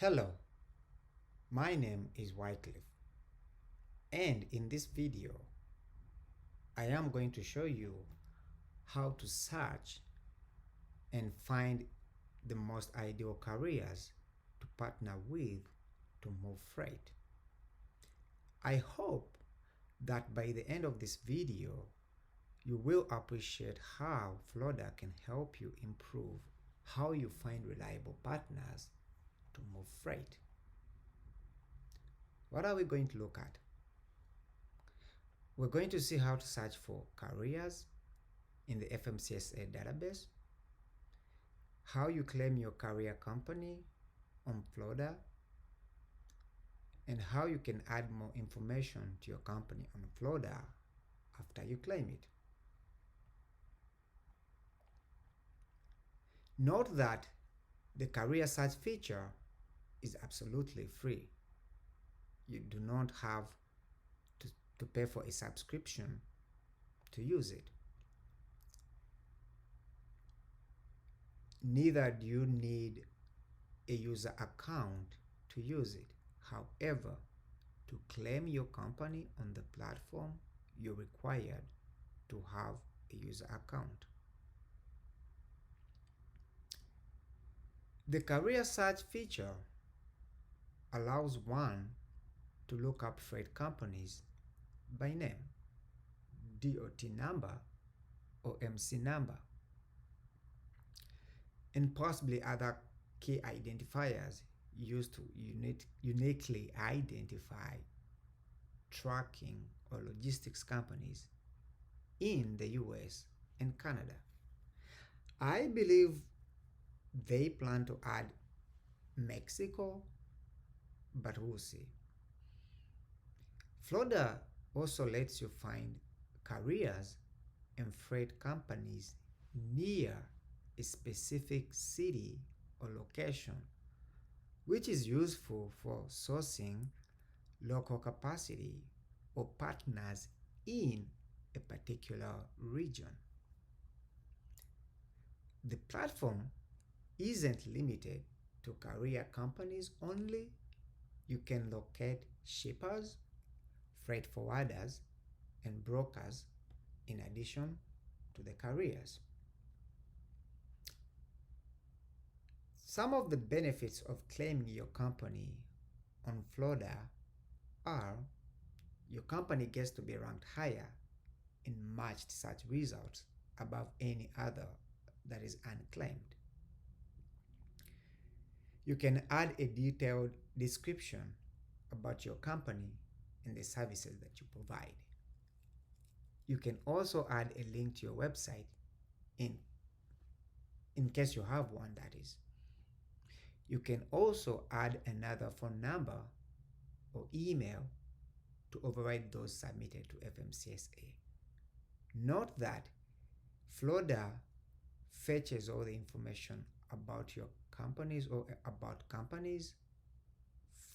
Hello, my name is Wycliffe, and in this video I am going to show you how to search and find the most ideal carriers to partner with to move freight. I hope that by the end of this video you will appreciate how Flodda can help you improve how you find reliable partners to move freight. What are we going to look at? We're going to see how to search for carriers in the FMCSA database, how you claim your carrier company on Flodda, and how you can add more information to your company on Flodda after you claim it. Note that the career search feature is absolutely free. You do not have to pay for a subscription to use it. Neither do you need a user account to use it. However, to claim your company on the platform, you're required to have a user account. The career search feature allows one to look up freight companies by name, DOT number, or MC number, and possibly other key identifiers used to uniquely identify trucking or logistics companies in the US and Canada. I believe they plan to add Mexico, but we'll see. Flodda also lets you find carriers and freight companies near a specific city or location, which is useful for sourcing local capacity or partners in a particular region. The platform isn't limited to carrier companies only. You can locate shippers, freight forwarders, and brokers in addition to the carriers. Some of the benefits of claiming your company on Flodda are your company gets to be ranked higher in matched search results above any other that is unclaimed. You can add a detailed description about your company and the services that you provide. You can also add a link to your website in case you have one, that is. You can also add another phone number or email to override those submitted to FMCSA. Note that Flodda fetches all the information about your companies or about companies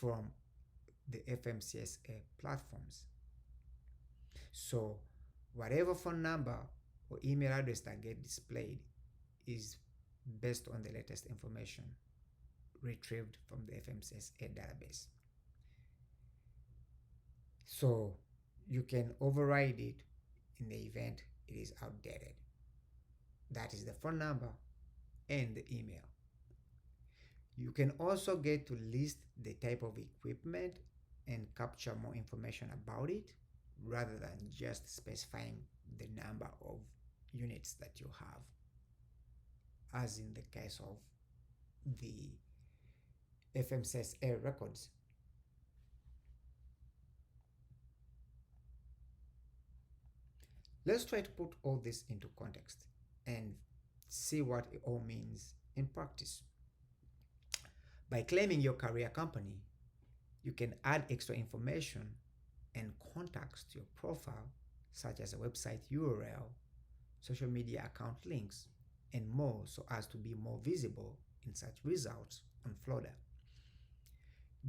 from the FMCSA platforms. So whatever phone number or email address that get displayed is based on the latest information retrieved from the FMCSA database. So you can override it in the event it is outdated. That is the phone number and the email. You can also get to list the type of equipment and capture more information about it rather than just specifying the number of units that you have, as in the case of the FMCSA records. Let's try to put all this into context and see what it all means in practice. By claiming your career company, you can add extra information and contacts to your profile, such as a website URL, social media account links, and more, so as to be more visible in search results on Flodda.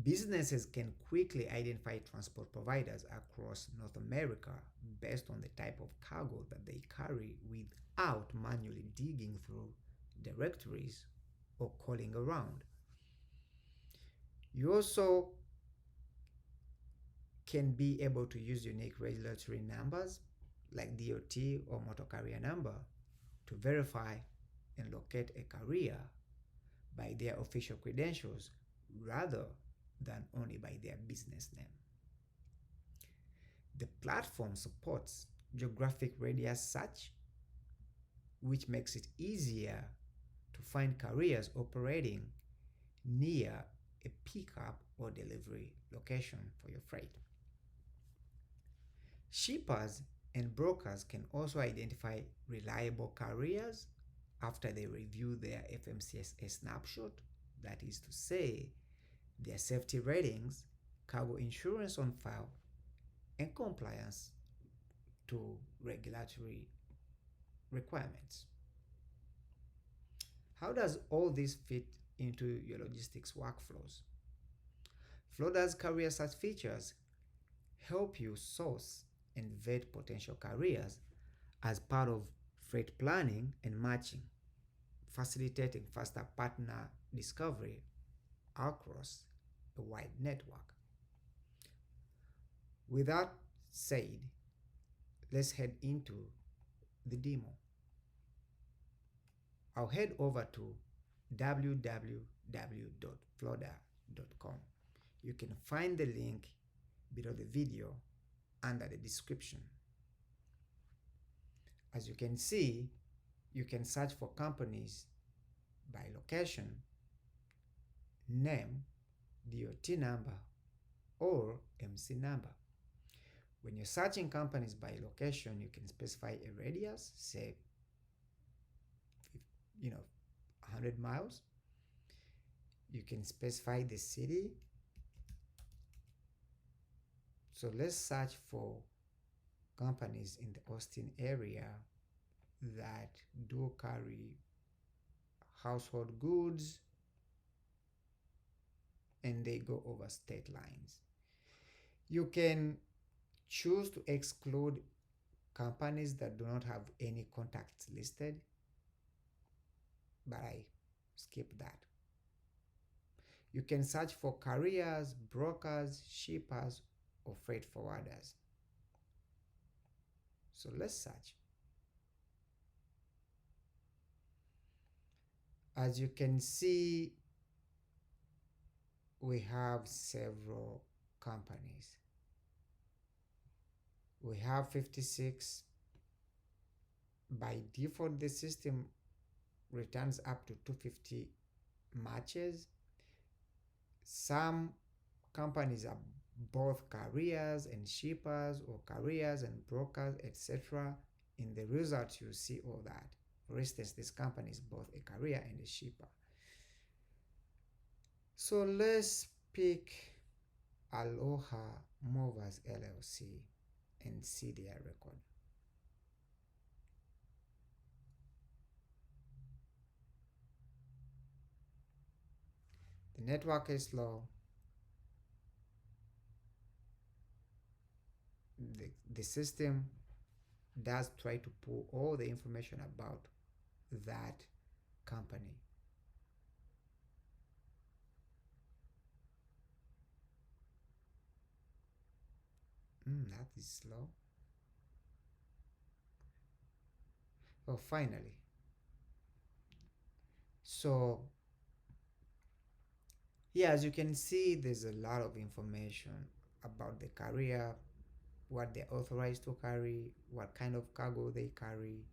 Businesses can quickly identify transport providers across North America based on the type of cargo that they carry without manually digging through directories or calling around. You also can be able to use unique regulatory numbers like DOT or motor carrier number to verify and locate a carrier by their official credentials rather than only by their business name. The platform supports geographic radius search, which makes it easier to find carriers operating near a pickup or delivery location for your freight. Shippers and brokers can also identify reliable carriers after they review their FMCSA snapshot, that is to say, their safety ratings, cargo insurance on file, and compliance to regulatory requirements. How does all this fit into your logistics workflows? Flodda's career search features help you source and vet potential careers as part of freight planning and matching, facilitating faster partner discovery across a wide network. With that said, let's head into the demo. I'll head over to www.flodda.com. You can find the link below the video under the description. As you can see, you can search for companies by location, name, DOT number, or MC number. When you're searching companies by location, you can specify a radius, say, 100 miles. You can specify the city. So let's search for companies in the Austin area that do carry household goods and they go over state lines. You can choose to exclude companies that do not have any contacts listed, but I skip that. You can search for carriers, brokers, shippers, or freight forwarders. So let's search. As you can see, we have several companies. We have 56. By default, the system returns up to 250 matches. Some companies are both carriers and shippers, or carriers and brokers, etc. In the results, you see all that. For instance, this company is both a carrier and a shipper. So let's pick Aloha Movers LLC and see their record. The network is slow. The system does try to pull all the information about that company. That is slow. Oh, finally. So, yeah, as you can see, there's a lot of information about the carrier, what they're authorized to carry, what kind of cargo they carry,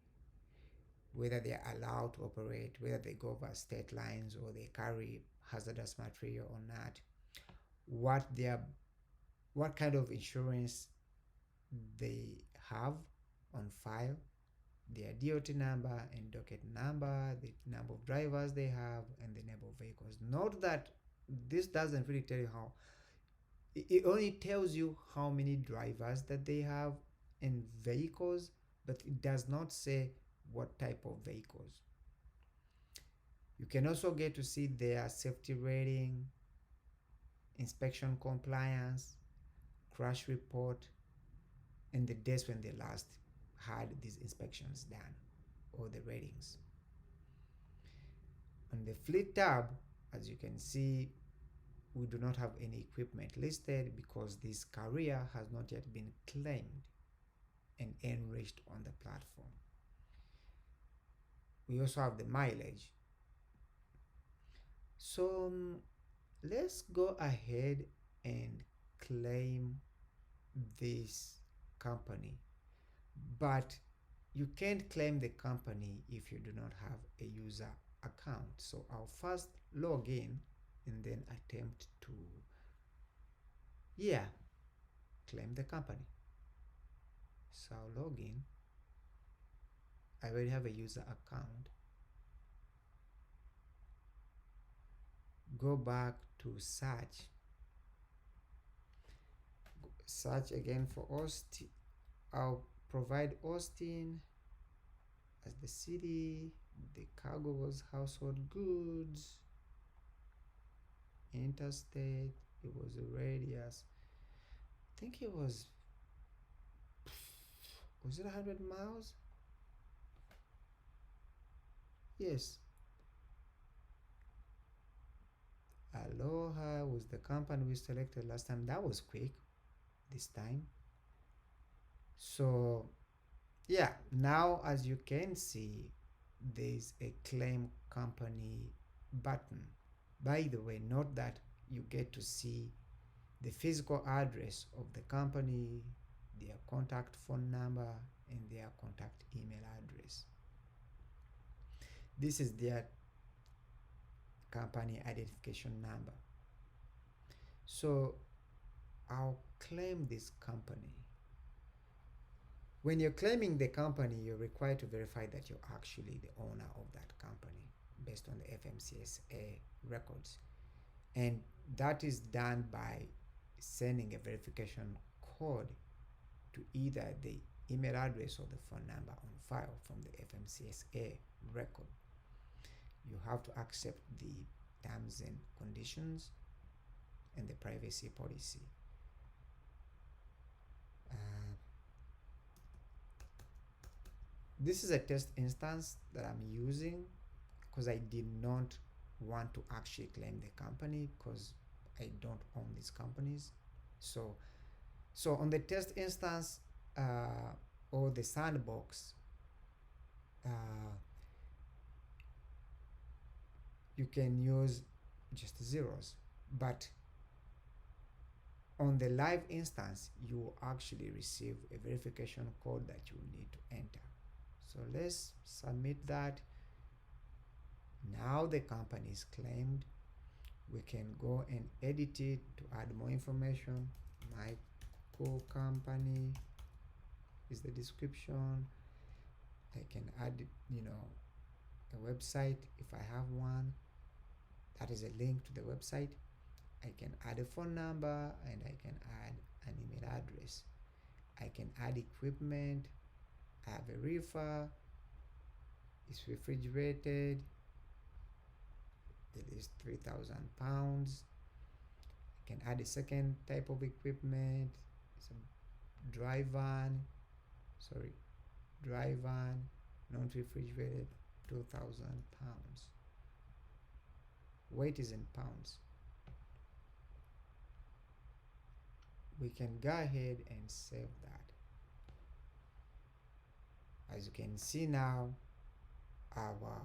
whether they're allowed to operate, whether they go over state lines or they carry hazardous material or not, what kind of insurance they have on file, their DOT number and docket number, the number of drivers they have, and the number of vehicles. Note that this doesn't really tell you how, it only tells you how many drivers that they have and vehicles, but it does not say what type of vehicles. You can also get to see their safety rating, inspection compliance, crash report, and the days when they last had these inspections done, or the ratings. On the fleet tab, as you can see, we do not have any equipment listed because this career has not yet been claimed and enriched on the platform. We also have the mileage. So let's go ahead and claim this company, but you can't claim the company if you do not have a user account. So I'll first log in and then attempt to, yeah, claim the company. So I'll log in. I already have a user account. Go back to search. Search again for Austin. I'll provide Austin as the city. The cargo was household goods. Interstate. It was a radius. I think it was it 100 miles? Yes. Aloha was the company we selected last time. That was quick this time. So yeah, now as you can see, there's a claim company button. By the way, note that you get to see the physical address of the company, their contact phone number, and their contact email address. This is their company identification number. So I'll claim this company. When you're claiming the company, you're required to verify that you're actually the owner of that company based on the FMCSA records. And that is done by sending a verification code to either the email address or the phone number on file from the FMCSA record. You have to accept the terms and conditions and the privacy policy. This is a test instance that I'm using because I did not want to actually claim the company because I don't own these companies. So on the test instance or the sandbox, you can use just zeros, but on the live instance, you actually receive a verification code that you need to enter. So let's submit that. Now the company is claimed. We can go and edit it to add more information. My co-company is the description. I can add, a website if I have one. That is a link to the website. I can add a phone number and I can add an email address. I can add equipment. I have a reefer. It's refrigerated. It is 3,000 pounds. I can add a second type of equipment. It's a dry van, non-refrigerated, 2,000 pounds. Weight is in pounds. We can go ahead and save that. As you can see now, our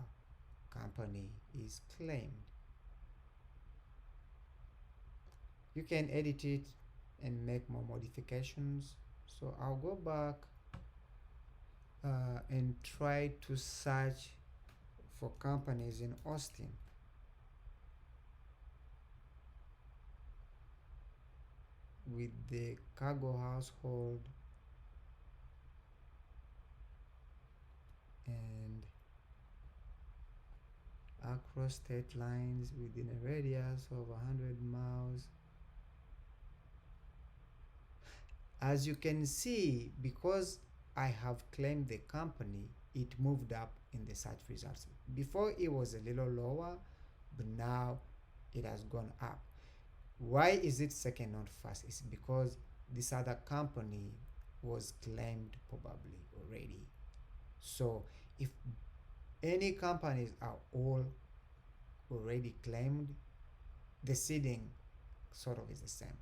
company is claimed. You can edit it and make more modifications. So I'll go back and try to search for companies in Austin. With the cargo household and across state lines within a radius of 100 miles. As you can see, because I have claimed the company, it moved up in the search results. Before it was a little lower, but now it has gone up. Why is it second, not first? It's because this other company was claimed probably already. So if any companies are all already claimed, the seeding sort of is the same.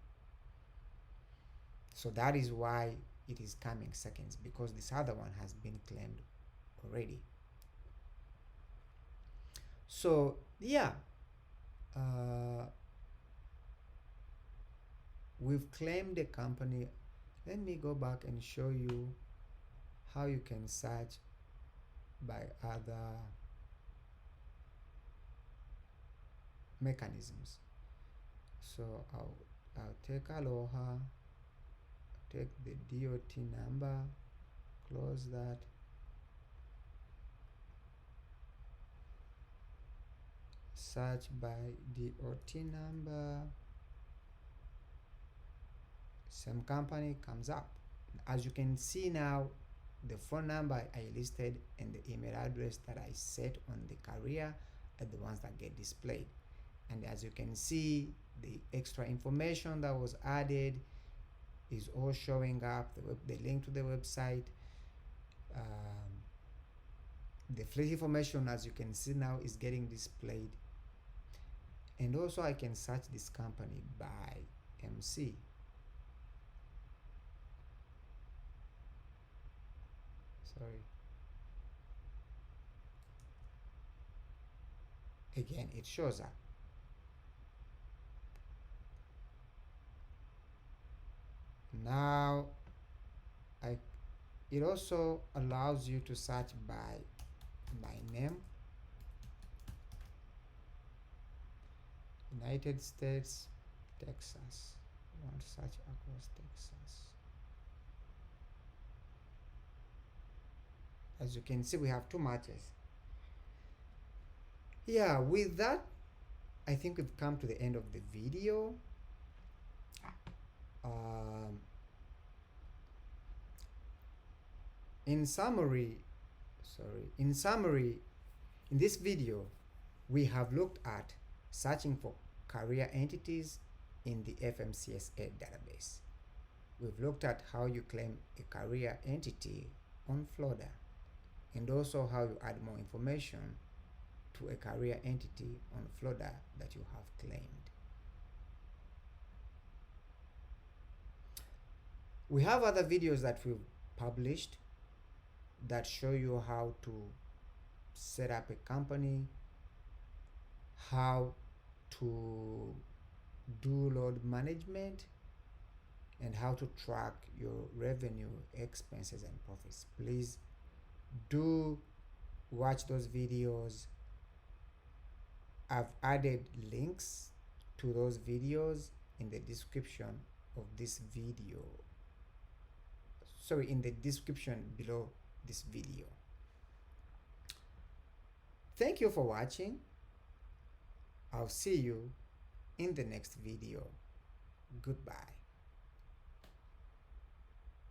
So that is why it is coming seconds, because this other one has been claimed already. So yeah, we've claimed a company. Let me go back and show you how you can search by other mechanisms. So I'll take Aloha, take the DOT number, close that. Search by DOT number. Same company comes up. As you can see now, the phone number I listed and the email address that I set on the career are the ones that get displayed. And as you can see, the extra information that was added is all showing up. The link to the website, the fleet information, as you can see now, is getting displayed. And also I can search this company by MC. Sorry. Again, it shows up. Now, it also allows you to search by name. United States, Texas. I want to search across Texas. As you can see, we have 2 matches. Yeah, with that, I think we've come to the end of the video. In summary, in this video, we have looked at searching for career entities in the FMCSA database. We've looked at how you claim a career entity on Flodda, and also how you add more information to a career entity on Flodda that you have claimed. We have other videos that we've published that show you how to set up a company, how to do load management, and how to track your revenue, expenses, and profits. Please do watch those videos. I've added links to those videos in the description of this video. Sorry, in the description below this video. Thank you for watching. I'll see you in the next video. Goodbye.